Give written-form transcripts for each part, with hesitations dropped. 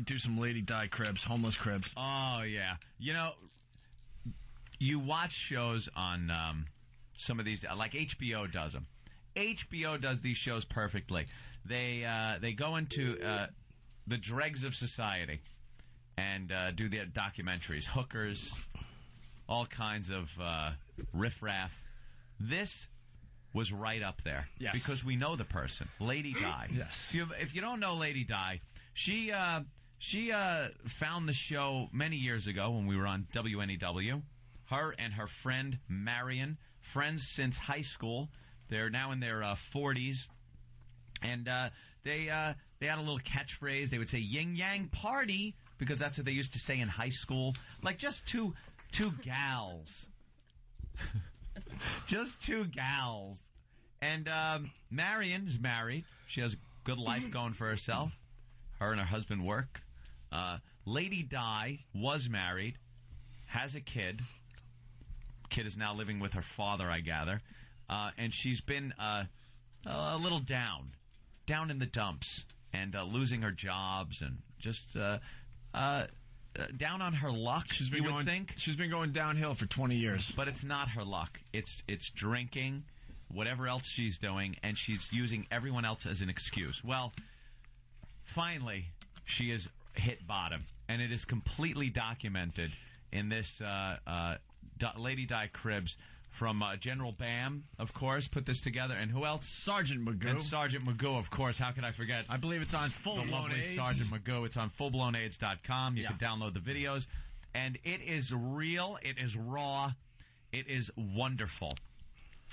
do some Lady Di cribs, homeless cribs. Oh, yeah. You know, you watch shows on some of these, like HBO does them. HBO does these shows perfectly. They go into the dregs of society and do their documentaries, hookers, all kinds of riffraff. This was right up there. Yes. Because we know the person, Lady Di. Yes. If you don't know Lady Di, she found the show many years ago when we were on WNEW. Her and her friend Marion, friends since high school. They're now in their 40s, and they had a little catchphrase. They would say "yin yang party" because that's what they used to say in high school. Like just two gals, just two gals. And Marion's married. She has a good life going for herself. Her and her husband work. Lady Di was married, has a kid. Kid is now living with her father, I gather. And she's been a little down in the dumps, and losing her jobs, and just down on her luck. She's been going downhill for 20 years, but it's not her luck. It's drinking, whatever else she's doing, and she's using everyone else as an excuse. Well, finally, she has hit bottom, and it is completely documented in this Lady Di Cribs. From General Bam, of course, put this together. And who else? Sergeant Magoo. And Sergeant Magoo, of course. How could I forget? I believe it's on Full Blown AIDS. Sergeant Magoo. It's on fullblownaids.com. You can download the videos. And it is real. It is raw. It is wonderful.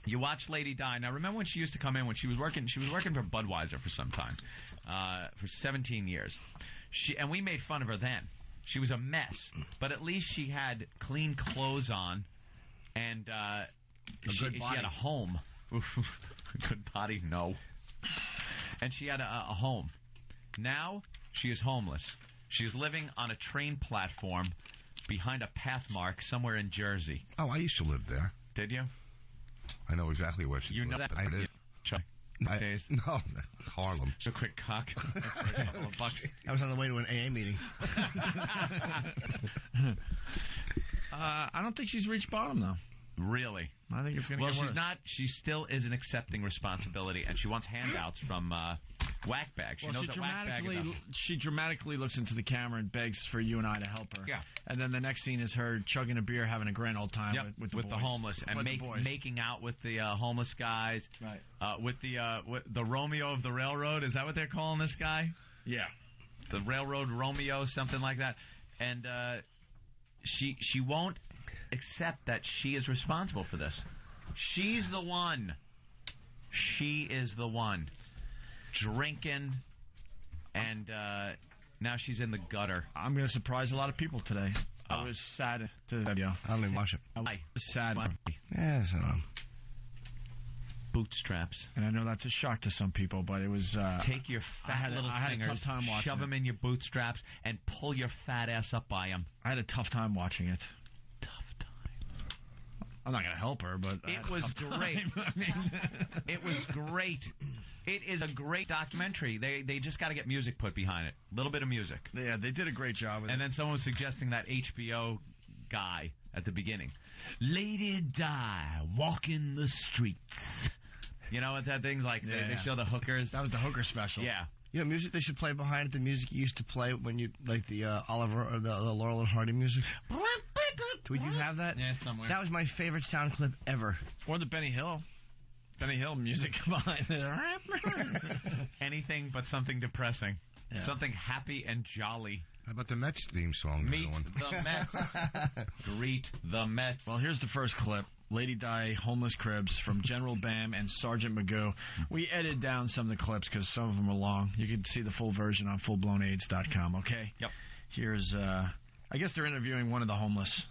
You watch Lady Di. Now, remember when she used to come in when she was working for Budweiser for some time, for 17 years. And we made fun of her then. She was a mess. But at least she had clean clothes on. And she had a home. Good body, no. And she had a home. Now she is homeless. She is living on a train platform behind a path mark somewhere in Jersey. Oh, I used to live there. Did you? I know exactly where she lived. You know that? I did. No, Harlem. So quick cock. I was on the way to an AA meeting. I don't think she's reached bottom, though. Really? I think it's going to get worse. Well, she's not. She still isn't accepting responsibility, and she wants handouts from Whackbag. She knows that Whackbag. She dramatically looks into the camera and begs for you and I to help her. Yeah. And then the next scene is her chugging a beer, having a grand old time with the homeless, and making out with the homeless guys. Right. With the Romeo of the Railroad. Is that what they're calling this guy? Yeah. The Railroad Romeo, something like that. And she won't accept that she is responsible for this. She's the one. She is the one. Drinking, and now she's in the gutter. I'm going to surprise a lot of people today. I was sad to... I don't even watch it. I was sad. Yeah, so... Bootstraps. And I know that's a shock to some people, but it was... Take your fat little fingers, shove them in your bootstraps, and pull your fat ass up by them. I had a tough time watching it. Tough time. I'm not going to help her, but... It was great. It was great. It is a great documentary. They just got to get music put behind it. A little bit of music. Yeah, they did a great job with it. And then someone was suggesting that HBO guy at the beginning. Lady Di walking the streets. You know what that thing's like? They show the hookers. That was the hooker special. Yeah. You know, music they should play behind it. The music you used to play when you like the Oliver or the Laurel and Hardy music. Would you have that? Yeah, somewhere. That was my favorite sound clip ever. Or the Benny Hill music behind it. Anything but something depressing. Yeah. Something happy and jolly. How about the Mets theme song? Meet the Mets. Greet the Mets. Well, here's the first clip. Lady Di, Homeless Cribs from General Bam and Sergeant Magoo. We edited down some of the clips because some of them are long. You can see the full version on fullblownaids.com, okay? Yep. Here's, I guess they're interviewing one of the homeless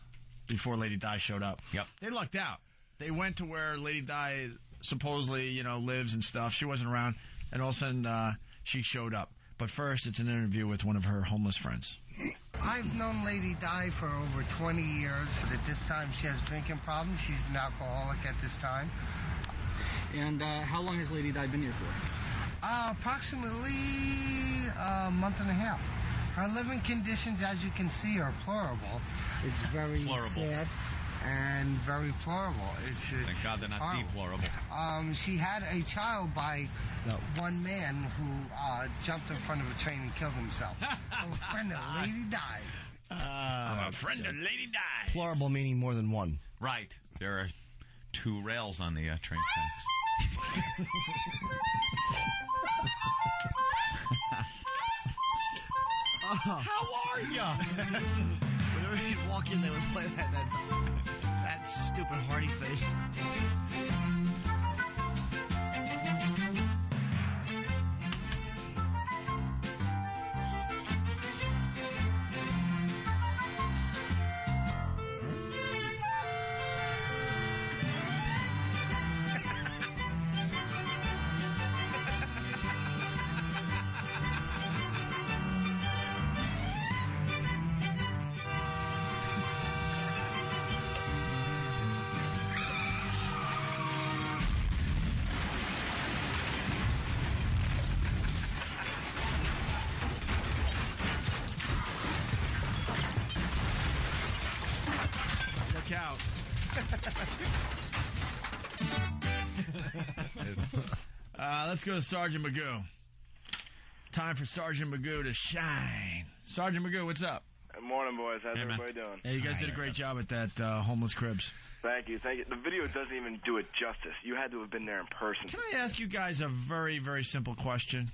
before Lady Di showed up. Yep. They lucked out. They went to where Lady Di supposedly, lives and stuff. She wasn't around, and all of a sudden she showed up. But first, it's an interview with one of her homeless friends. I've known Lady Di for over 20 years. At this time, she has drinking problems. She's an alcoholic at this time. And how long has Lady Di been here for? Approximately a month and a half. Her living conditions, as you can see, are plorable. It's very sad and very plorable. Thank God they're not deplorable. She had a child by one man who jumped in front of a train and killed himself. A friend of the lady died. A friend of the lady died. Plorable meaning more than one. Right. There are 2 rails on the train tracks. How are ya? Whenever you walk in, they would play that stupid Hardy face. Out. Let's go to Sergeant Magoo. Time for Sergeant Magoo to shine. Sergeant Magoo, what's up? Good morning, boys. How's everybody doing? Hey, you guys did a great job at that homeless cribs. Thank you. The video doesn't even do it justice. You had to have been there in person. Can I ask you guys a very, very simple question?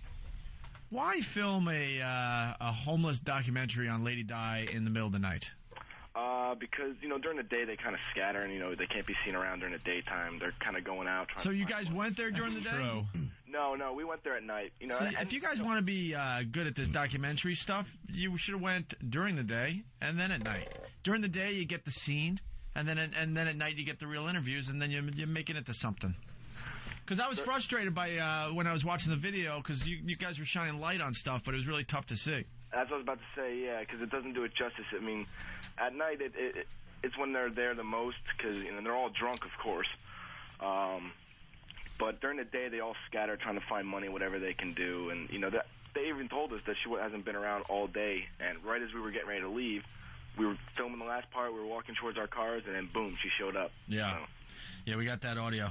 Why film a homeless documentary on Lady Di in the middle of the night? Because, during the day they kind of scatter and, they can't be seen around during the daytime. They're kind of going out. So you guys went there during the day? True. No, we went there at night. See, if you guys want to be good at this documentary stuff, you should have went during the day and then at night. During the day you get the scene, and then at night you get the real interviews, and then you're making it to something. Because I was frustrated by when I was watching the video, because you guys were shining light on stuff, but it was really tough to see. That's what I was about to say, yeah, because it doesn't do it justice. I mean, at night it's when they're there the most, because they're all drunk, of course. But during the day, they all scatter trying to find money, whatever they can do. And, they even told us that she hasn't been around all day. And right as we were getting ready to leave, we were filming the last part. We were walking towards our cars, and then, boom, she showed up. Yeah. Yeah, we got that audio.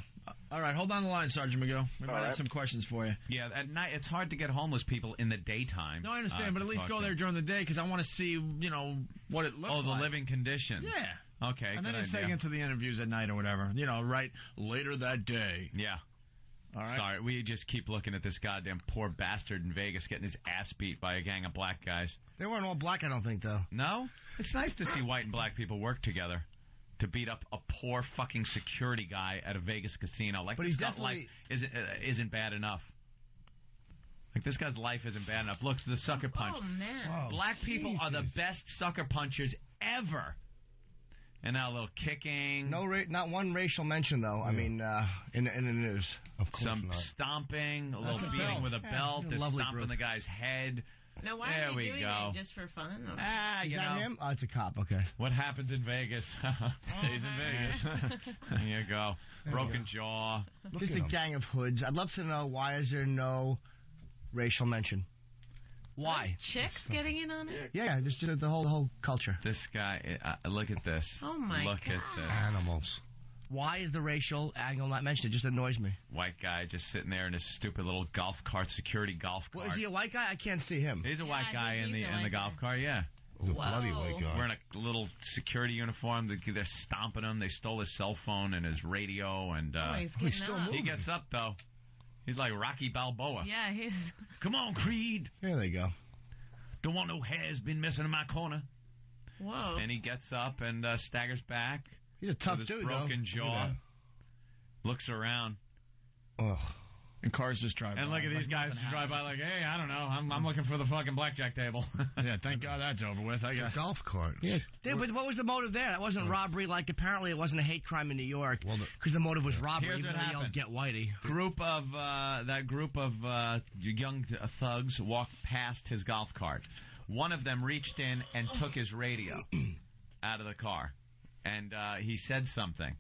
All right, hold on the line, Sergeant Magoo. We might have some questions for you. Yeah, at night, it's hard to get homeless people in the daytime. No, I understand, but at least go there during the day, because I want to see, what it looks like. Oh, the living conditions. Yeah. Okay, and then it's taken to the interviews at night or whatever. Right later that day. Yeah. All right. Sorry, we just keep looking at this goddamn poor bastard in Vegas getting his ass beat by a gang of black guys. They weren't all black, I don't think, though. No? It's nice to see white and black people work together to beat up a poor fucking security guy at a Vegas casino. Like, but he's definitely isn't bad enough. Like, this guy's life isn't bad enough. Look, the sucker punch. Oh, man. Whoa, black people are the best sucker punchers ever. And now a little kicking. Not one racial mention, though. Yeah. I mean, in the news. Of course some not. Stomping, a little beating with a belt. They're stomping the guy's head. Now, why are they doing it? Just for fun? Or? Is that him? Oh, it's a cop. Okay. What happens in Vegas stays in Vegas. There you go. Broken jaw. Just a gang of hoods. I'd love to know, why is there no racial mention? Why? Chicks getting in on it? Yeah, just the whole culture. This guy, look at this. Oh, my God. Look at this. Animals. Why is the racial angle not mentioned? It just annoys me. White guy just sitting there in his stupid little golf cart, security golf cart. Well, is he a white guy? I can't see him. He's a white guy in the golf cart, yeah. He's a bloody white guy. Wearing a little security uniform. They're stomping him. They stole his cell phone and his radio. And he's still moving. He gets up, though. He's like Rocky Balboa. Yeah, he's... Come on, Creed. There they go. Don't want no hair's been missing in my corner. Whoa. And he gets up and staggers back. He's a tough with dude, his broken jaw. Looks around. Ugh. And cars just drive by. And look at these guys who drive by like, hey, I don't know. I'm looking for the fucking blackjack table. Yeah, thank God that's over with. I got a golf cart. Yeah. But what was the motive there? That wasn't robbery. Like, apparently it wasn't a hate crime in New York. Because the motive was robbery. Here's what happened. Get Whitey. That group of young thugs walked past his golf cart. One of them reached in and took his radio out of the car. And he said something.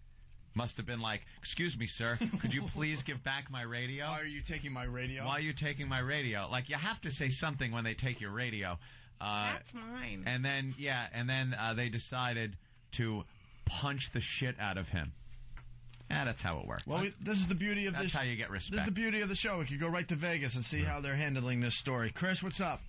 Must have been like, excuse me, sir, could you please give back my radio? Why are you taking my radio? Why are you taking my radio? Like, you have to say something when they take your radio. That's mine. And then, they decided to punch the shit out of him. Yeah, that's how it works. Well, this is the beauty of That's how you get respect. This is the beauty of the show. We could go right to Vegas and see how they're handling this story. Chris, what's up?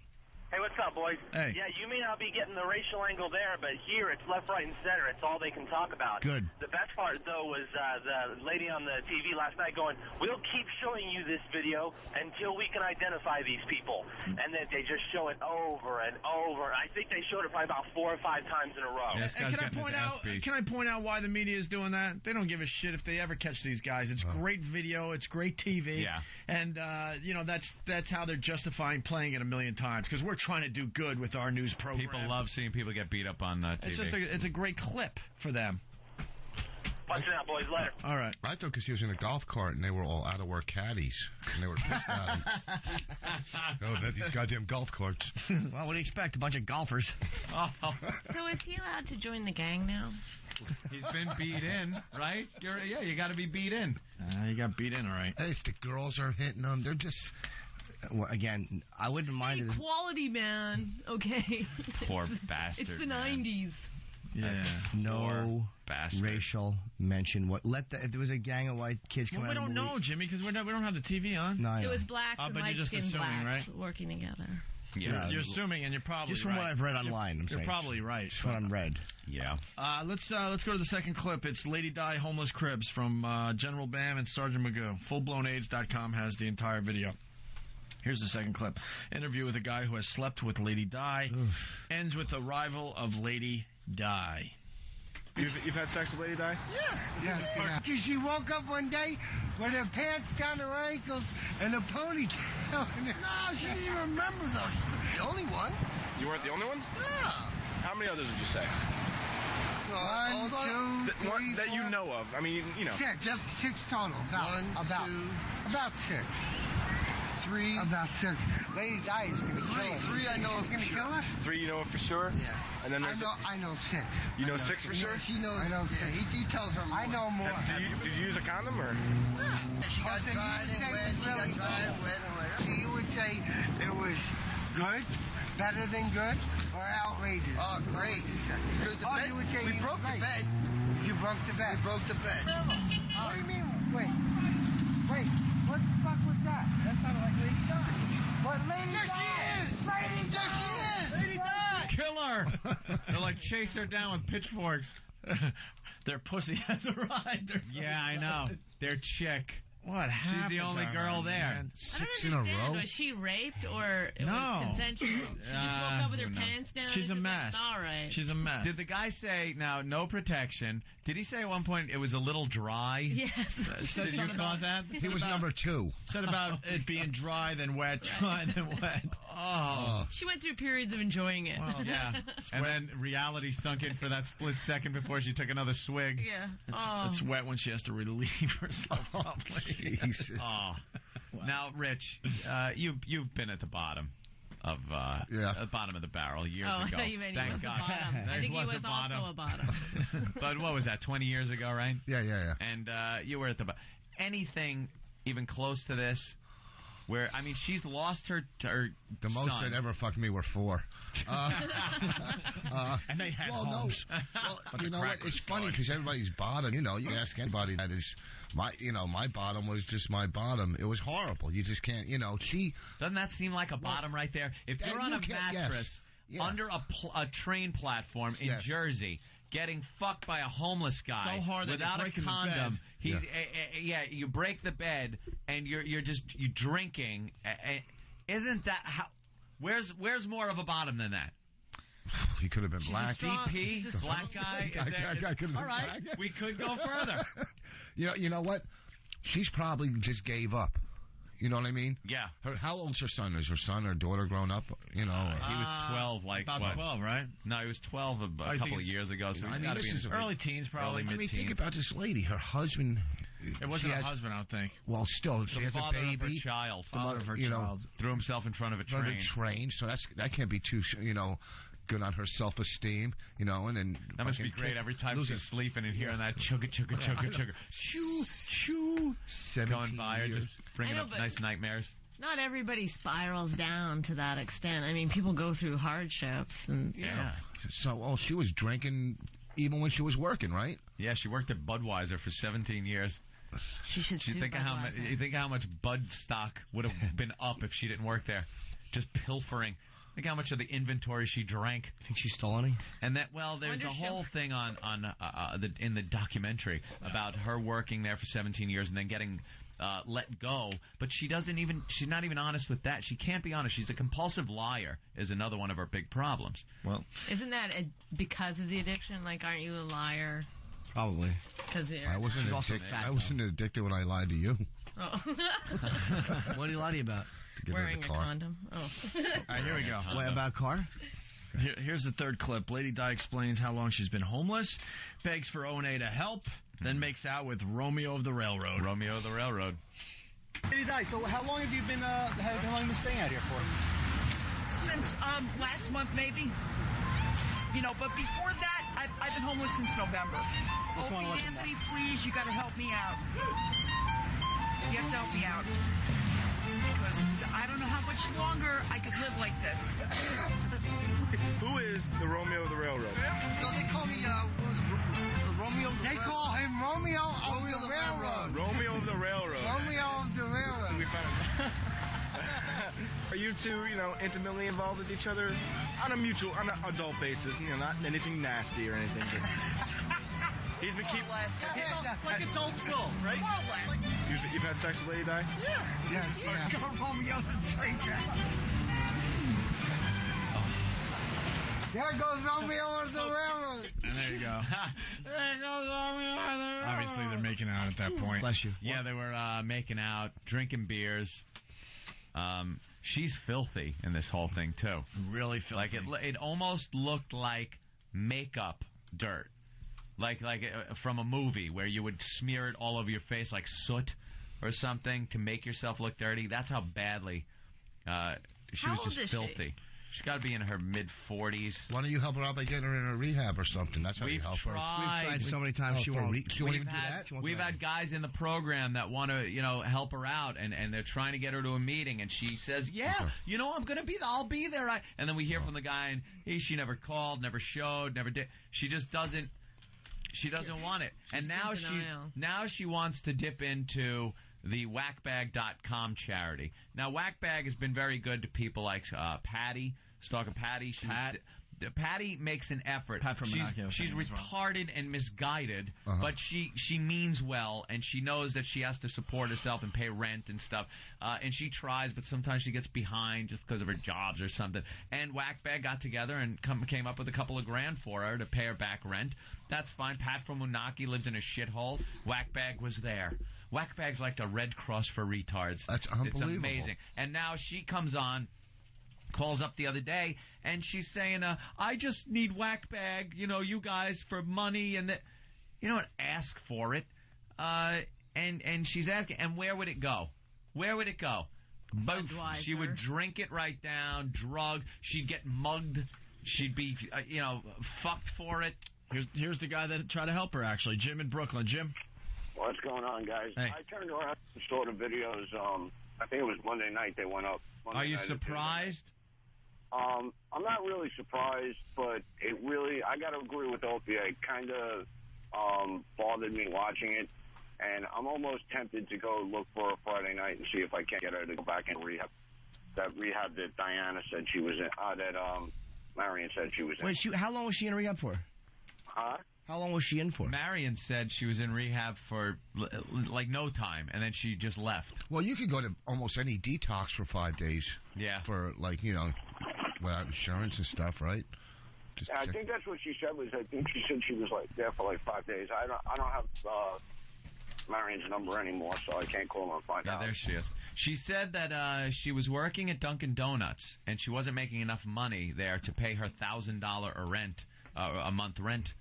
Hey, what's up, boys? Hey. Yeah, you may not be getting the racial angle there, but here it's left, right, and center. It's all they can talk about. Good. The best part, though, was the lady on the TV last night going, we'll keep showing you this video until we can identify these people. And then they just show it over and over. I think they showed it probably about 4 or 5 times in a row. Yeah, And can I point out why the media is doing that? They don't give a shit if they ever catch these guys. It's great video. It's great TV. Yeah. And, that's how they're justifying playing it a million times, because we're trying to do good with our news program. People love seeing people get beat up on TV. It's a great clip for them. Punch it out, boys. Later. All right. I thought because he was in a golf cart and they were all out-of-work caddies. And they were pissed at him. Oh, these goddamn golf carts. Well, what do you expect? A bunch of golfers. So is he allowed to join the gang now? He's been beat in, right? You got to be beat in. You got beat in, all right. Hey, the girls are hitting them. They're just... Well, again, I wouldn't mind it. Equality, man. Okay. Poor bastard. It's the man. 90s. Yeah. No bastard. racial mention. If there was a gang of white kids coming We out of don't the know, Jimmy, because we don't have the TV on. No, I It know. was black and but you're just light-skinned assuming, blacks right? working together. Yeah. You're assuming, and you're probably Just from right. what I've read online, I'm You're saying. probably right. Just what I've read. Yeah. Let's go to the second clip. It's Lady Di Homeless Cribs from General Bam and Sergeant Magoo. FullBlownAIDS.com has the entire video. Here's the second clip. Interview with a guy who has slept with Lady Di. Ends with the arrival of Lady Di. You've had sex with Lady Di? Yeah. Because she woke up one day with her pants down her ankles and a ponytail. No, she didn't even remember those. The only one. You weren't the only one? Yeah. How many others would you say? One, two, three, that you know of. I mean, you know. Six total. About six. Three. About six. Lady Di is going to kill us. Three I know of for sure. 3 you know for sure? Yeah. And then I know six. You know 6 for sure? She knows. I know six. He tells her more. I know more. Did you use a condom or? She got tried and wet. She got tried and wet. You would say it was good, better than good, or outrageous? Oh, great. You would say we broke the bed. You broke the bed? We broke the bed. What do you mean? Wait. What the fuck was that? That sounded like Lady Di. What, Lady Di? There she is! Lady Di! There she is! Lady Di! Kill her! They're like, chase her down with pitchforks. Their pussy has arrived. Yeah, I know. Their chick. What happened? She's the only girl there. I don't understand. Was she raped or it was consensual? She just woke up with her pants down. She's a mess. It's all right. She's a mess. Did the guy say, now, no protection? Did he say at one point it was a little dry? Yes. Did you call that? He was number 2. Said about it being dry then wet, dry then wet. Oh. She went through periods of enjoying it. Well, yeah. And then reality sunk in for that split second before she took another swig. Yeah. It's wet when she has to relieve herself. Jesus. Oh. Now, Rich, you've been at the bottom of the bottom of the barrel years ago. I thought you meant Thank he was God. the bottom. I think he was also a bottom. But what was that? 20 years ago, right? Yeah. And you were at the bottom. Anything even close to this? Where, I mean, she's lost her The most son. that ever fucked me were 4. And they had homes. Well, you know what? It's funny because everybody's bottom. You know, you ask anybody that is my bottom was just my bottom. It was horrible. You just can't. You know, doesn't that seem like a bottom right there? If you're on a mattress under a train platform in Jersey, getting fucked by a homeless guy so hard without a condom. You break the bed and you're drinking. Isn't that how? Where's more of a bottom than that? He could have been black. DP, black guy. All right, we could go further. You know what? She's probably just gave up. You know what I mean? Yeah. How old's her son? Is her son or daughter grown up? You know, he was 12. About 12, right? No, he was 12 a couple of years ago. So he's got to be in his early teens, probably. I mean, think about this lady. Her husband. It wasn't a husband, I don't think. Well, still, she has a baby. Of her child. Father of her child. Threw himself in front of a train. So that can't be too. You know, good on her self-esteem, and then that must be great every time she's sleeping and hearing that chugga. Shoo. Going by her, just bringing up nice nightmares. Not everybody spirals down to that extent. I mean, people go through hardships. And So, she was drinking even when she was working, right? Yeah, she worked at Budweiser for 17 years. She should sue Budweiser. You think how much Bud stock would have been up if she didn't work there? Just pilfering. Think how much of the inventory she drank. Think she stole any? And there's a whole thing in the documentary about her working there for 17 years and then getting let go. But she's not even honest with that. She can't be honest. She's a compulsive liar is another one of her big problems. Well, isn't that because of the addiction? Like, aren't you a liar? Probably. I wasn't addicted when I lied to you. Oh. What did he lie to you about? Wearing a condom. Oh. All right, here we go. What about car? Here's the third clip. Lady Di explains how long she's been homeless, begs for O&A to help, then makes out with Romeo of the Railroad. Romeo of the Railroad. Lady Di, so how long have you been staying out here for? Since last month, maybe. But before that, I've been homeless since November. Opie, Anthony, please, you got to help me out. You have to help me out. Because I don't know how much longer I could live like this. Who is the Romeo of the Railroad? So they call me Romeo of the Railroad. They call him Romeo of the Railroad. Romeo of the Railroad. Romeo of the Railroad. We found it. Are you two, intimately involved with each other on an adult basis? Not anything nasty or anything. He's been keeping like adults will, right? You've had sex with Lady Di? Yeah. Yes. Go Romeo the train track. There goes Romeo of the Railroad. And there you go. There goes Romeo of the Railroad. Obviously, they're making out at that point. Bless you. Yeah, they were making out, drinking beers. She's filthy in this whole thing, too. Really filthy. Like, it almost looked like makeup dirt. Like from a movie where you would smear it all over your face like soot or something to make yourself look dirty. That's how badly she was just filthy. She's got to be in her mid-40s. Why don't you help her out by getting her in a rehab or something? That's how you help her. We've tried so many times. She won't even do that. We've had guys in the program that want to, help her out, and they're trying to get her to a meeting, and she says, I'm going to be there. I'll be there. And then we hear from the guy, and she never called, never showed, never did. She just doesn't. She doesn't want it. And now she wants to dip into the whackbag.com charity. Now, Whackbag has been very good to people like Patty, Stalker Patty. Patty makes an effort. She's retarded and misguided, but she means well, and she knows that she has to support herself and pay rent and stuff. And she tries, but sometimes she gets behind just because of her jobs or something. And Whackbag got together and came up with a couple of grand for her to pay her back rent. That's fine. Pat from Unaki lives in a shithole. Whackbag was there. Whackbag's like the Red Cross for retards. That's unbelievable. It's amazing. And now she comes on, calls up the other day, and she's saying, I just need Whackbag, you guys, for money, and ask for it. And she's asking, and where would it go? Where would it go? Budweiser. She would drink it right down, drugged. She'd get mugged. She'd be, fucked for it. Here's the guy that tried to help her, actually. Jim in Brooklyn. Jim? What's going on, guys? Hey. I turned around and saw the videos. I think it was Monday night they went up. Are you surprised? I'm not really surprised, but I got to agree with Opie. It kind of bothered me watching it, and I'm almost tempted to go look for a Friday night and see if I can't get her to go back in rehab. That rehab that Diana said she was in, that Marion said she was in. Wait, how long was she in rehab for? Huh? How long was she in for? Marion said she was in rehab for, like, no time, and then she just left. Well, you could go to almost any detox for 5 days. Yeah. For, without insurance and stuff, right? I think that's what she said. I think she said she was, there for, 5 days. I don't have Marion's number anymore, so I can't call her and find out. Yeah, there she is. She said that she was working at Dunkin' Donuts, and she wasn't making enough money there to pay her $1,000 a month rent.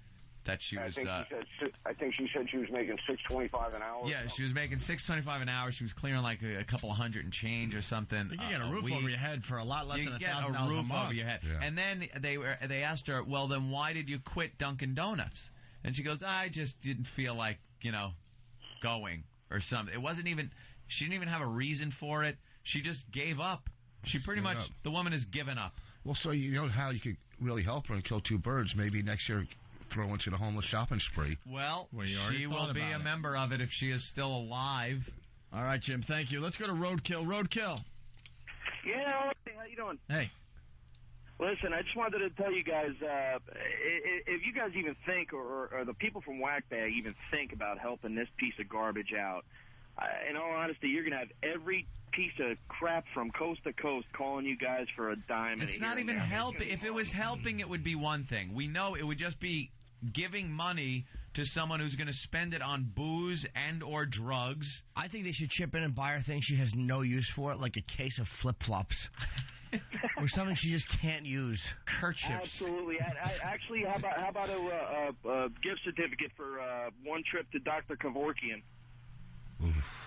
that she was. I think she said she was making $6.25 an hour. Yeah, she was making $6.25 an hour. She was clearing like a couple of $100 and change or something. You can get a roof over your head for a lot less than $1,000 a roof month. over your head. Yeah. And then they asked her, well, then why did you quit Dunkin' Donuts? And she goes, I just didn't feel like going or something. It wasn't even. She didn't even have a reason for it. She just gave up. She pretty much. The woman has given up. Well, so you know how you could really help her and kill two birds. Maybe next year throw into the homeless shopping spree. Well, she will be a member of it if she is still alive. All right, Jim, thank you. Let's go to Roadkill. Roadkill. Yeah, how you doing? Hey. Listen, I just wanted to tell you guys, if you guys even think, or the people from Whackbag even think about helping this piece of garbage out, in all honesty, you're going to have every piece of crap from coast to coast calling you guys for a dime. It's not even helping. If it was helping, it would be one thing. We know it would just be giving money to someone who's going to spend it on booze and or drugs. I think they should chip in and buy her things she has no use for, like a case of flip-flops. Or something she just can't use. Kerchiefs. Absolutely. Actually, how about a gift certificate for one trip to Dr. Kevorkian?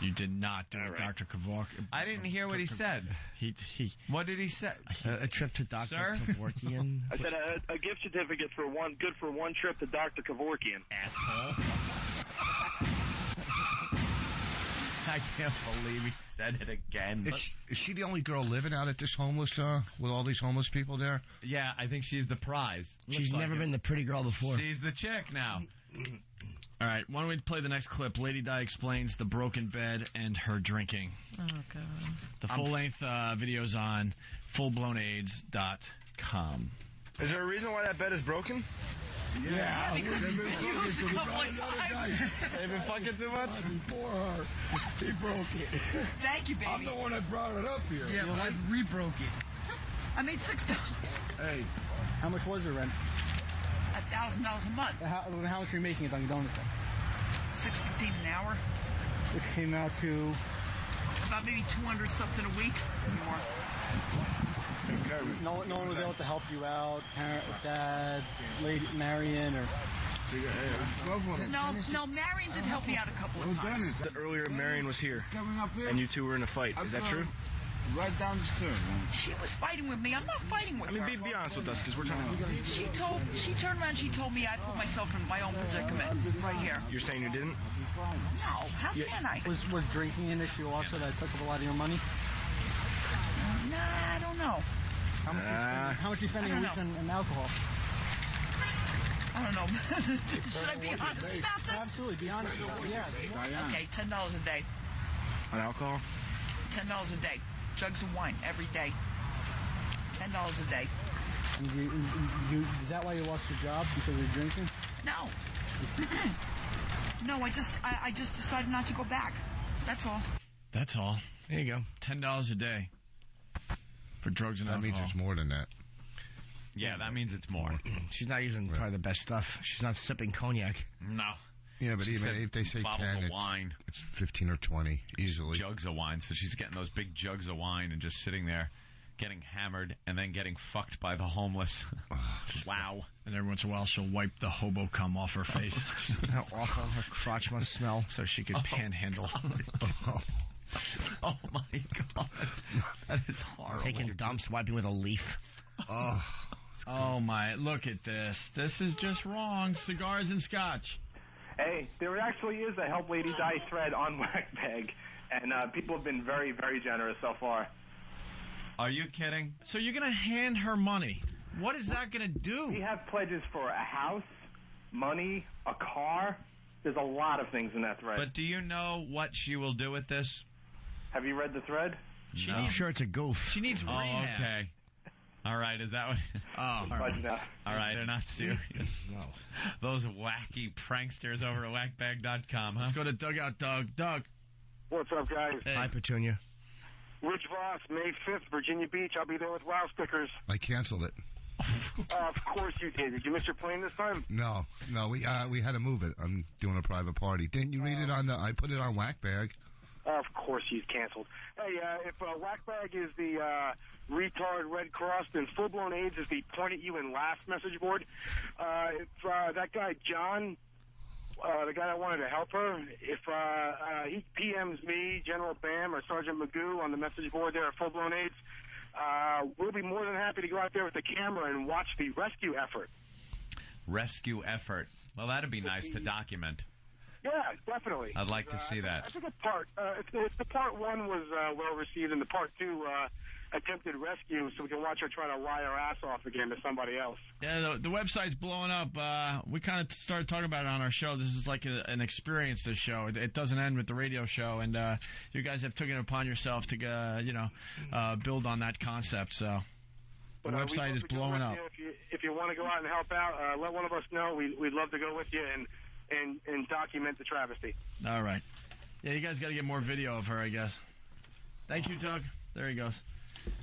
You did not do it, Dr. Kevorkian. I didn't hear what he said. What did he say? A trip to Dr. Kevorkian. I said a gift certificate for one trip to Dr. Kevorkian. Asshole. I can't believe he said it again. Is she the only girl living out at this homeless, with all these homeless people there? Yeah, I think she's the prize. She's never been the pretty girl before. She's the chick now. All right, why don't we play the next clip? Lady Di explains the broken bed and her drinking. Oh, God. The full-length video's on fullblownaids.com. Is there a reason why that bed is broken? Yeah, because they've been used a couple of times. They've been fucking too much? Before her, he broke it. Thank you, baby. I'm the one that brought it up here. Yeah, but I re-broke it. I made $6. Hey, how much was the rent? $1,000 a month. How much are you making at Dunkin' Donuts? $6.15 an hour. It came out to about maybe 200 something a week. More. No one was able to help you out. Parent, dad, lady, Marion, or. No, Marion did help me out a couple of times. Earlier, Marion was here, and you two were in a fight. Is that true? Right down the stairs, man. She was fighting with me. I'm not fighting with her. I mean, be honest with us, because we're trying to. She turned around and she told me I put myself in my own predicament right here. You're saying you didn't? No, how can I? Was drinking an issue also that took up a lot of your money? Nah, I don't know. How much are you spending a week on alcohol? I don't know. Should I be honest about this? Absolutely, be honest. Yeah. Okay, $10 a day. On alcohol? $10 a day. Jugs of wine every day. $10 a day. And is that why you lost your job, because of drinking? No. No, I just decided not to go back. That's all. That's all. There you go. $10 a day for drugs and alcohol. That means it's more than that. Yeah, that means it's more. She's not using probably the best stuff. She's not sipping cognac. No. Yeah, but even if they say bottles 10, of wine. It's 15 or 20 easily. Jugs of wine. So she's getting those big jugs of wine and just sitting there getting hammered and then getting fucked by the homeless. Wow. And every once in a while she'll wipe the hobo cum off her face. How awful her crotch must smell. So she could panhandle. Oh, my God. That is horrible. Taking dumps, wiping with a leaf. Oh, my. Look at this. This is just wrong. Cigars and scotch. Hey, there actually is a Help Lady Die thread on Whackbag, and people have been very, very generous so far. Are you kidding? So you're going to hand her money. What is that going to do? We have pledges for a house, money, a car. There's a lot of things in that thread. But do you know what she will do with this? Have you read the thread? I'm sure it's a goof. She needs rehab. Oh, okay. All right, is that what? All right, they're not serious. No. Those wacky pranksters over at whackbag.com, huh? Let's go to Dugout Doug. Doug. What's up, guys? Hey. Hi, Petunia. Rich Voss, May 5th, Virginia Beach. I'll be there with WOW stickers. I canceled it. Of course you did. Did you miss your plane this time? No, we had to move it. I'm doing a private party. Didn't you read it on I put it on Whackbag. Of course he's canceled. Hey, if Whackbag is the retard Red Cross, then full-blown AIDS is the point at you and laugh message board. If that guy John, the guy that wanted to help her, if he PMs me, General Bam, or Sergeant Magoo on the message board there at full-blown AIDS, we'll be more than happy to go out there with the camera and watch the rescue effort. Rescue effort. Well, that'd be nice to document. Yeah, definitely. I'd like to see that. I think if the part one was well received, and the part two attempted rescue, so we can watch her try to lie her ass off again to somebody else. Yeah, the website's blowing up. We kind of started talking about it on our show. This is like an experience, this show. It doesn't end with the radio show, and you guys have taken it upon yourself to, build on that concept, so... The website is blowing up. If you want to go out and help out, let one of us know. We'd love to go with you and document the travesty. All right. Yeah, you guys got to get more video of her, I guess. Thank you, Doug. There he goes.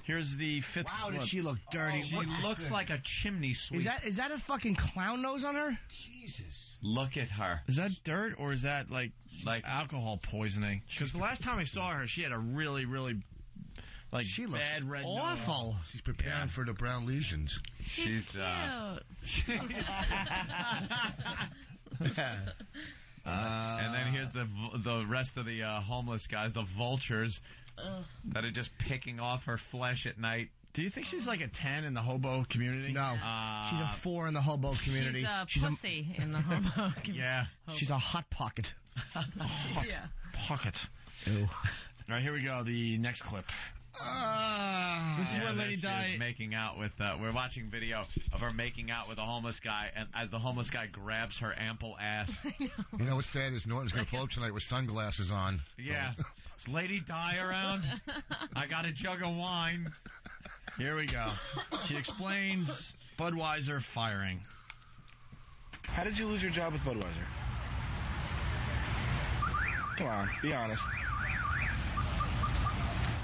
Here's the fifth. Wow, does she look dirty? She looks like a chimney sweep. Is that a fucking clown nose on her? Jesus. Look at her. Is that dirt or is that like alcohol poisoning? Because the last time I saw her, she had a really, really... she looks bad red awful. nose. She's preparing for the brown lesions. She's cute. And then here's the rest of the homeless guys, the vultures, that are just picking off her flesh at night. Do you think she's like a 10 in the hobo community? No. She's a 4 in the hobo community. She's a pussy in the hobo community. Yeah. She's a hot pocket. Yeah. Pocket. Ew. All right, here we go. The next clip. This is where Lady Di making out with. We're watching video of her making out with a homeless guy, and as the homeless guy grabs her ample ass. You know what's sad is Norton's going to pull up tonight with sunglasses on. Yeah. Is Lady Di around? I got a jug of wine. Here we go. She explains Budweiser firing. How did you lose your job with Budweiser? Come on, be honest.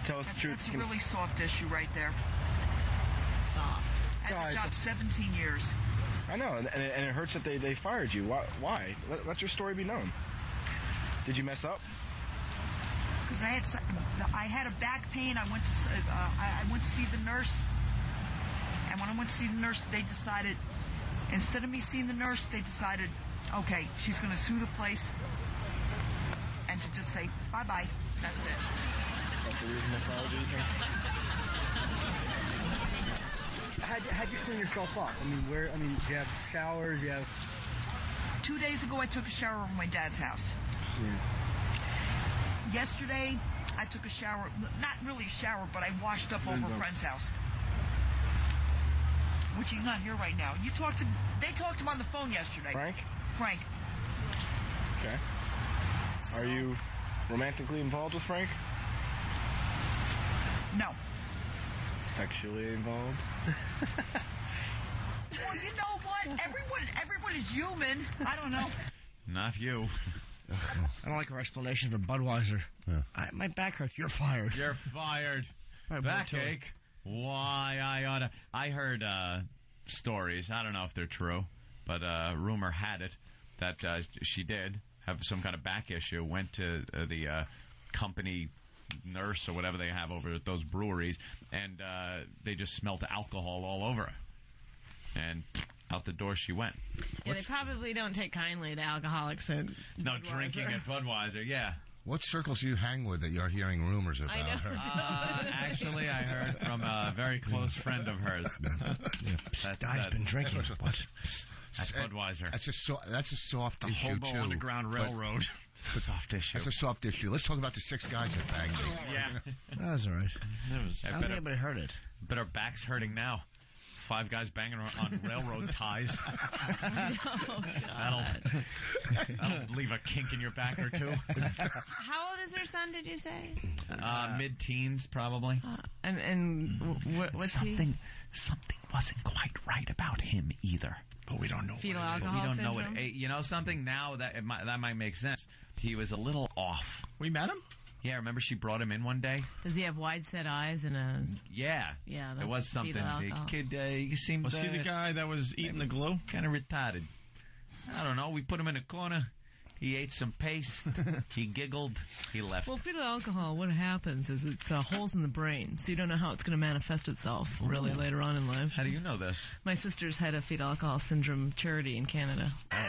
Tell us the truth. That's a really soft issue right there. Soft. Had the job 17 years. I know, and it hurts that they fired you. Why? Let your story be known. Did you mess up? Because I had a back pain. I went to see the nurse, and when I went to see the nurse, they decided, instead of me seeing the nurse, they decided, okay, she's going to sue the place, and to just say bye-bye. That's it. That's the reason they fired you, How'd you clean yourself up? Do you have showers? 2 days ago, I took a shower over my dad's house. Yeah. Yesterday, I took a shower. Not really a shower, but I washed up over a friend's house. Which he's not here right now. They talked to him on the phone yesterday. Frank. Okay. Are you romantically involved with Frank? No. Sexually involved? Well, you know what? Everyone is human. I don't know. Not you. I don't like her explanation for Budweiser. Yeah. My back hurts. You're fired. You're fired. Right, backache. Why I oughta... I heard stories. I don't know if they're true, but rumor had it that she did have some kind of back issue. Went to the company nurse or whatever they have over at those breweries, and they just smelt alcohol all over her. And out the door she went. Yeah, they probably don't take kindly to alcoholics and no drinking at Budweiser. Yeah. What circles do you hang with that you're hearing rumors about I know. her? Actually, I heard from a very close friend of hers. Guy's been drinking. What? At Budweiser. That's a soft the issue, Hobo too. Underground Railroad. Soft issue. That's a soft issue. Let's talk about the 6 guys that banged me. Yeah. That was all right. I don't think anybody heard it. But her back's hurting now. 5 guys banging on railroad ties. That'll leave a kink in your back or two. How old is her son, did you say? Mid-teens, probably. What's something wasn't quite right about him either. But we don't know. Fetal alcohol We don't syndrome? know what. You know something now that that might make sense. He was a little off. We met him. Yeah, remember she brought him in one day? Does he have wide set eyes and a... Yeah. Yeah, there was something. The kid, he seemed... Was he the guy that was eating the glue? Kind of retarded. I don't know. We put him in a corner. He ate some paste. He giggled. He left. Well, fetal alcohol, what happens is it's holes in the brain, so you don't know how it's going to manifest itself really later on in life. How do you know this? My sister's had a fetal alcohol syndrome charity in Canada. That's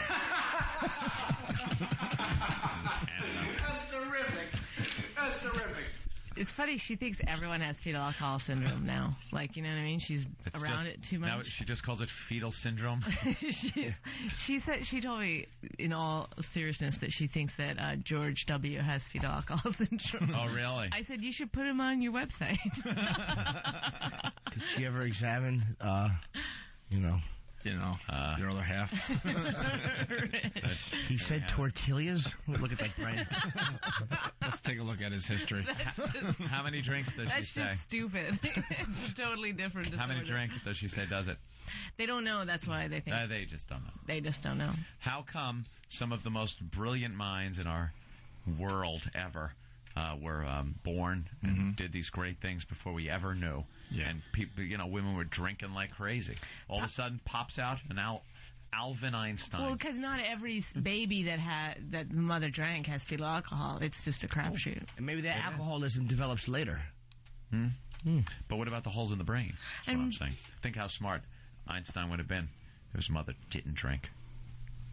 terrific. That's terrific. It's funny, she thinks everyone has fetal alcohol syndrome now. Like, you know what I mean? She's around it too much. Now she just calls it fetal syndrome. She told me, in all seriousness, that she thinks that George W. has fetal alcohol syndrome. Oh, really? I said, you should put him on your website. Did she ever examine, your other half? He said tortillas? Look at that brain. Let's take a look at his history. How many drinks does she say? That's just stupid. It's totally different. How many drinks does she say does it? They don't know. That's why they think. They just don't know. They just don't know. How come some of the most brilliant minds in our world ever were born and did these great things before we ever knew? Yeah. And people, women were drinking like crazy. All of a sudden, pops out an Alvin Einstein. Well, because not every baby that the mother drank has fetal alcohol. It's just a crapshoot. And maybe that alcoholism develops later. But what about the holes in the brain? That's what I'm saying. Think how smart Einstein would have been if his mother didn't drink.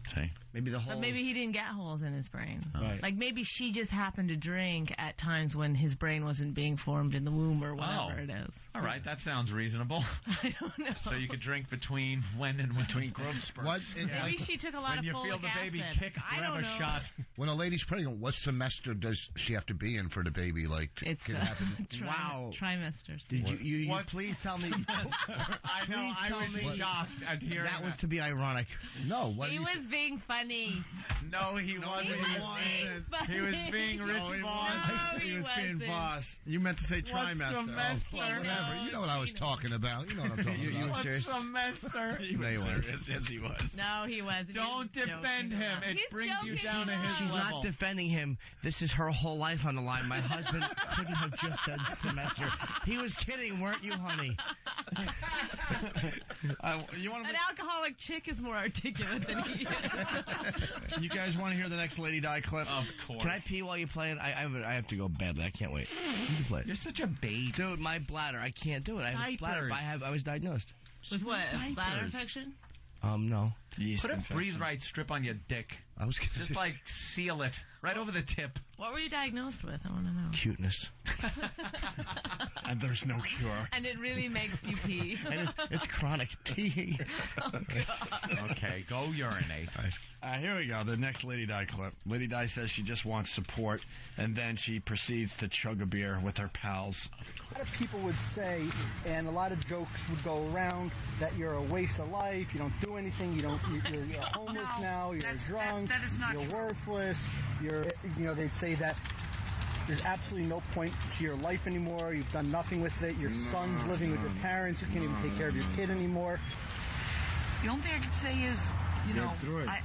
See? Maybe the holes. But maybe he didn't get holes in his brain. Right. Like maybe she just happened to drink at times when his brain wasn't being formed in the womb or whatever it is. All right, that sounds reasonable. I don't know. So you could drink between growth spurts. What? Maybe she took a lot of folic acid. When you feel the baby kick, grab a shot. When a lady's pregnant, what semester does she have to be in for the baby? It's can happen? Wow. Trimesters. Did you please tell me? I know. I was shocked at hearing that. Was to be ironic. No. He was being funny. No, he wasn't. He was being Rich Voss. He was being Voss. You meant to say trimester. Semester? Whatever. You know what I was talking about. You know what I'm talking about. What semester? He was serious. Yes, he was. No, he wasn't. Don't defend him. It brings you down to his She's level. not defending him. This is her whole life on the line. My husband couldn't have just said semester. He was kidding, weren't you, honey? An alcoholic chick is more articulate than he is. You guys want to hear the next Lady Di clip? Of course. Can I pee while you play it? I have to go badly. I can't wait. You can play it. You're such a baby. Dude, my bladder. I can't do it. I have bladder. I was diagnosed. With what? A bladder infection? No. Put a breathe right strip on your dick. I was just seal it right over the tip. What were you diagnosed with? I want to know. Cuteness. And there's no cure. And it really makes you pee. And it's chronic. Okay, go urinate. Here we go. The next Lady Di clip. Lady Di says she just wants support, and then she proceeds to chug a beer with her pals. A lot of people would say, and a lot of jokes would go around, that you're a waste of life. You don't do anything. You're homeless now. You're drunk. That is not you're true. Worthless. They'd say that there's absolutely no point to your life anymore. You've done nothing with it. Your son's living with your parents. You can't even take care of your kid anymore. The only thing I can say is,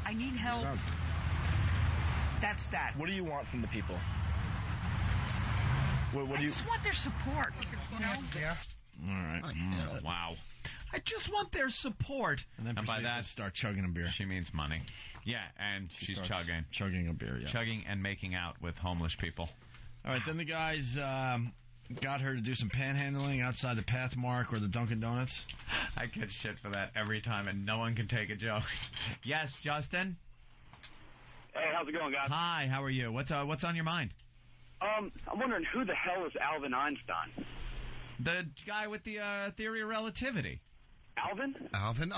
I need help. That's that. What do you want from the people? I just want their support. Yeah. All right. Wow. I just want their support. And then by that, start chugging a beer. She means money. Yeah, and she's chugging. Chugging a beer, yeah. Chugging and making out with homeless people. All right, then the guys got her to do some panhandling outside the Pathmark or the Dunkin' Donuts. I get shit for that every time, and no one can take a joke. Yes, Justin? Hey, how's it going, guys? Hi, how are you? What's on your mind? I'm wondering who the hell is Alvin Einstein? The guy with the theory of relativity. Alvin? Alvin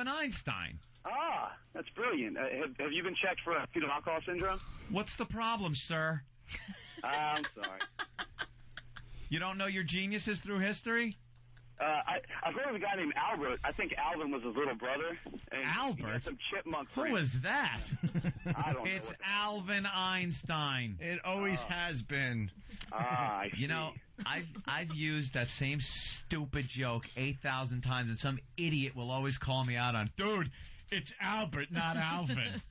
Einstein. Ah, that's brilliant. Have you been checked for fetal alcohol syndrome? What's the problem, sir? I'm sorry. You don't know your geniuses through history? I've heard of a guy named Albert. I think Alvin was his little brother. And Albert? Some chipmunk Who friends. was that? I don't know. It's Alvin Einstein. It always has been. I see. I've used that same stupid joke 8,000 times, and some idiot will always call me out on, dude, it's Albert, not Alvin.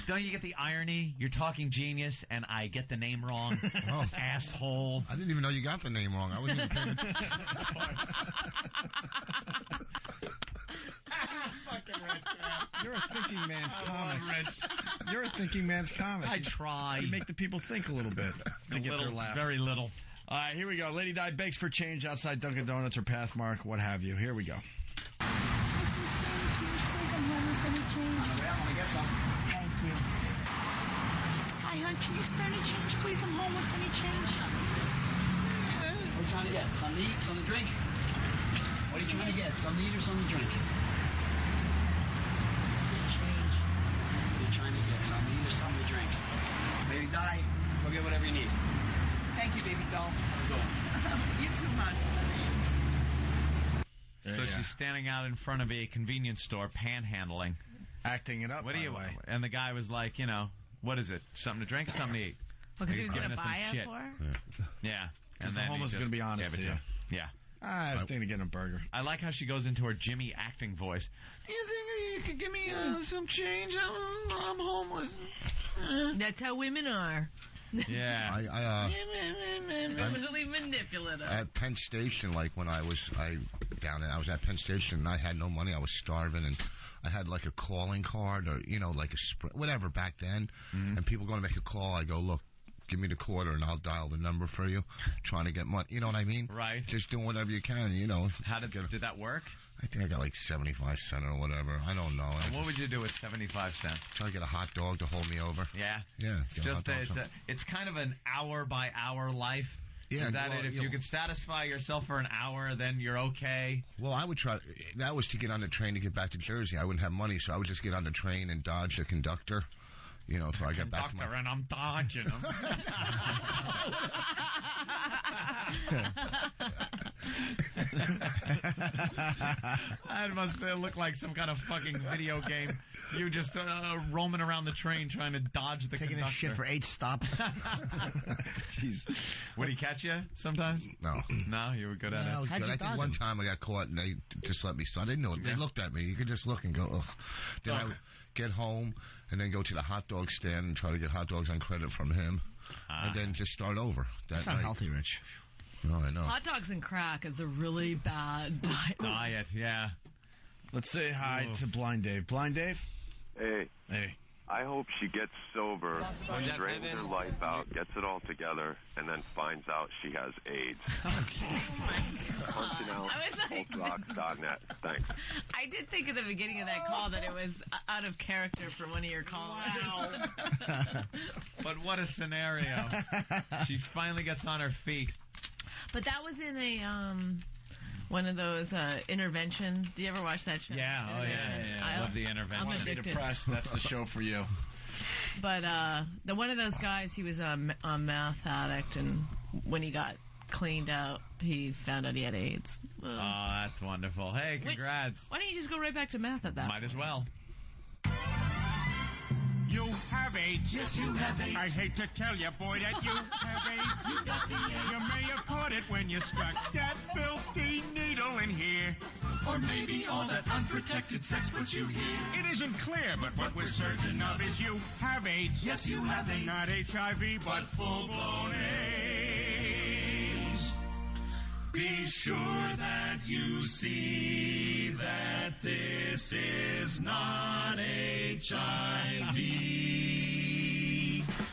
Don't you get the irony? You're talking genius, and I get the name wrong. Oh. Asshole. I didn't even know you got the name wrong. I wasn't even paying attention. Fucking Rich. You're a thinking man's comic. You're a thinking man's comic. I try. You make the people think a little bit to get their laughs. Very little. All right, here we go. Lady Di begs for change outside Dunkin' Donuts or Pathmark, what have you. Here we go. I'm homeless. Any change? I want to get some. Thank you. Hi, hon. Can you spare any change, please? I'm homeless. Any change? What are you trying to get? Something to eat? Something to drink? What are you trying to get? Something to eat or something to drink? Just change. What are you trying to get? Something to eat or something to drink? Lady Di, go get whatever you need. Thank you, baby doll. You too much. So she's standing out in front of a convenience store, panhandling, acting it up. What do you? And the guy was like, you know, what is it? Something to drink, or something to eat? Because he was going to buy it for her. Yeah. And the homeless is going to be honest with you. Yeah. I was thinking of getting a burger. I like how she goes into her Jimmy acting voice. Do you think you could give me some change? I'm homeless. That's how women are. Yeah. Really manipulative. At Penn Station, like when I was at Penn Station and I had no money, I was starving, and I had like a calling card or, you know, like a whatever back then, and people going to make a call, I go, look, give me the quarter and I'll dial the number for you, trying to get money, you know what I mean? Right. Just doing whatever you can, you know. How did that work? I think I got like 75 cents or whatever. I don't know. And what would you do with 75 cents? Try to get a hot dog to hold me over. Yeah? Yeah. It's kind of an hour-by-hour life. Yeah, Is that it? If you could satisfy yourself for an hour, then you're okay? Well, I would try. That was to get on the train to get back to Jersey. I wouldn't have money, so I would just get on the train and dodge the conductor. You know, so I get back to my... and I'm dodging him. That must look like some kind of fucking video game. You just roaming around the train trying to dodge the Taking conductor. a shit for 8 stops. Jeez. Would he catch you sometimes? No. No, you were good at it. I was good. I think one time I got caught and they just let me. So I didn't know it. They looked at me. You could just look and go, ugh. Then I would get home and then go to the hot dog stand and try to get hot dogs on credit from him, and then just start over. That's not healthy, Rich. No, I know. Hot dogs and crack is a really bad diet. Yeah. Let's say hi to Blind Dave. Blind Dave? Hey. Hey. I hope she gets sober, straightens her life out, gets it all together, and then finds out she has AIDS. Punchinout.net. Thanks. I did think at the beginning of that call that it was out of character for one of your callers. Wow. But what a scenario. She finally gets on her feet. But that was in a one of those intervention. Do you ever watch that show? Yeah, I love the intervention. I'm addicted. Depressed. That's the show for you. But the one of those guys, he was a meth addict, and when he got cleaned out, he found out he had AIDS. Oh, that's wonderful. Hey, congrats. Why don't you just go right back to meth at that? Might as well. You have AIDS. Yes, you have AIDS. I hate to tell you, boy, that you have AIDS. You got the AIDS. You may have caught it when you stuck that filthy needle in here. Or maybe all that unprotected sex put you here. It isn't clear, but what we're certain of is you have AIDS. Yes, you have AIDS. Not HIV, but full-blown AIDS. Be sure that you see that this is not HIV,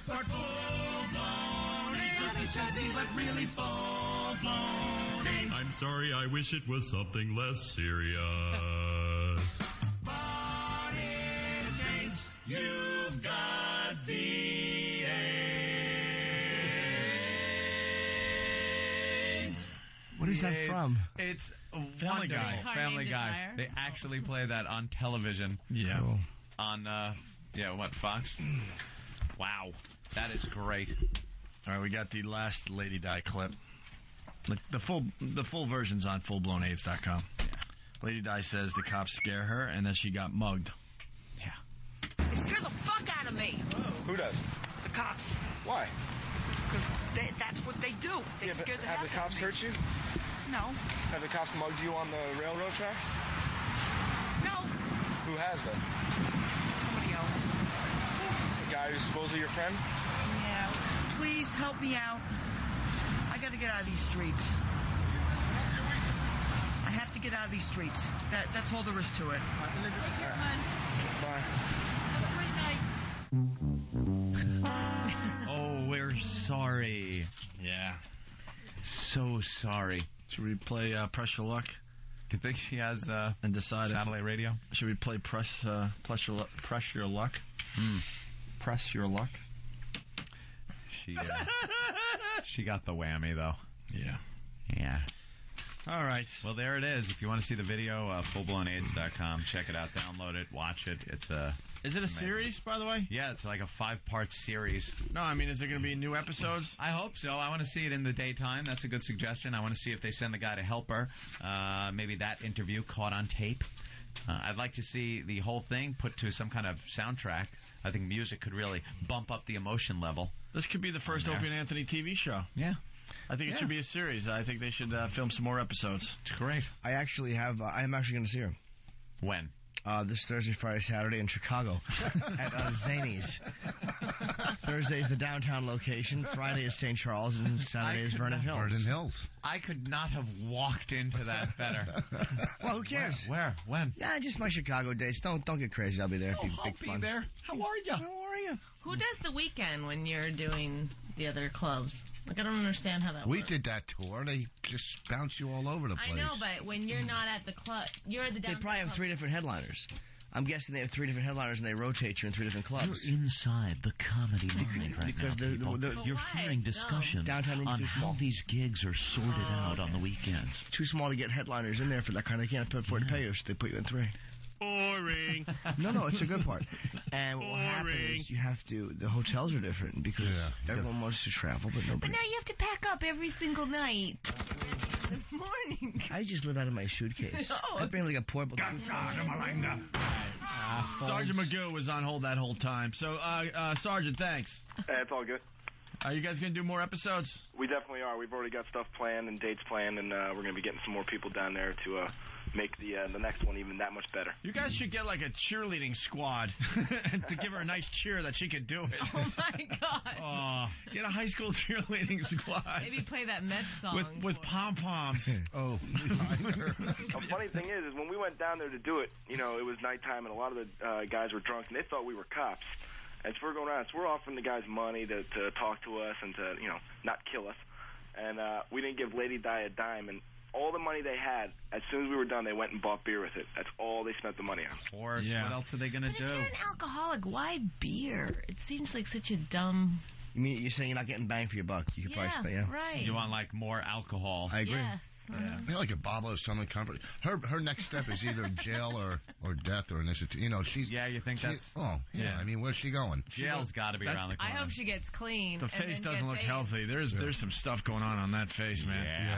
but full-blown AIDS. Not HIV, but really full-blown AIDS. I'm sorry, I wish it was something less serious. But it's AIDS. You've got the AIDS. What is that from? It's Family Guy. Family Guy. They actually play that on television. Yeah. Cool. On, Fox? Wow. That is great. All right, we got the last Lady Di clip. The full version's on fullblownaids.com. Yeah. Lady Di says the cops scare her, and then she got mugged. They scare the fuck out of me. Who does? The cops. Why? Because that's what they do. They scare the hell out of me. Have the cops hurt you? No. Have the cops mugged you on the railroad tracks? No. Who has then? Somebody else. The guy who's supposedly your friend? Yeah. Please help me out. I got to get out of these streets. I have to get out of these streets. That's all there is to it. Bye. Have a great night. so sorry. Should we play Press Your Luck? Do you think she has and decide satellite radio? Should we play Press Your Luck? Press Your Luck? She got the whammy, though. Yeah. All right. Well, there it is. If you want to see the video, fullblownaids.com. Check it out. Download it. Watch it. It's Is it a series, by the way? Yeah, it's like a 5-part series. No, I mean, is there going to be new episodes? I hope so. I want to see it in the daytime. That's a good suggestion. I want to see if they send the guy to help her. Maybe that interview caught on tape. I'd like to see the whole thing put to some kind of soundtrack. I think music could really bump up the emotion level. This could be the first Opie and Anthony TV show. Yeah. I think it should be a series. I think they should film some more episodes. It's great. I actually have. I am actually going to see her. When? This Thursday, Friday, Saturday in Chicago at Zany's. Thursday is the downtown location. Friday is St. Charles, and Saturday is Vernon Hills. Vernon Hills. I could not have walked into that better. Well, who cares? Where? When? Yeah, just my Chicago dates. Don't get crazy. I'll be there. I'll be there. How are you? Who does the weekend when you're doing the other clubs? Like, I don't understand how that We works. did that tour. They just bounce you all over the place. I know, but when you're not at the club, you're at the downtown They probably have club. 3 different headliners. I'm guessing they have 3 different headliners, and they rotate you in 3 different clubs. You're inside the comedy mind right Because now, people. You're hearing discussion on how these gigs are sorted out on the weekends. Too small to get headliners in there for that kind. They can't afford to pay you, so they put you in 3. Boring. No, it's a good part. And what happens is you have to. The hotels are different because everyone wants to travel, but But nobody. now you have to pack up every single night in the morning. I just live out of my suitcase. I bring like a portable. Sergeant Magoo was on hold that whole time. So, Sergeant, thanks. It's all good. Are you guys going to do more episodes? We definitely are. We've already got stuff planned and dates planned, and we're going to be getting some more people down there to make the next one even that much better. You guys should get like a cheerleading squad to give her a nice cheer that she could do it. Oh, my God. Get a high school cheerleading squad. Maybe play that Mets song. With pom-poms. The funny thing is when we went down there to do it, it was nighttime, and a lot of the guys were drunk, and they thought we were cops. And so we're going around. So we're offering the guys money to talk to us and to, not kill us. And we didn't give Lady Di a dime. And all the money they had, as soon as we were done, they went and bought beer with it. That's all they spent the money on. Of course. Yeah. What else are they going to do? If you're an alcoholic, why beer? It seems like such a dumb... You mean you're saying you're not getting bang for your buck? You could probably spend, right. You want like more alcohol. I agree. Yes. Yeah. I feel like a bottle of Southern Comfort. Her next step is either jail or death or an institution. She's. Yeah, you think that's. I mean, where's she going? Jail's got to be around the corner. I hope she gets clean. The face doesn't look healthy. There's some stuff going on that face, man. Yeah.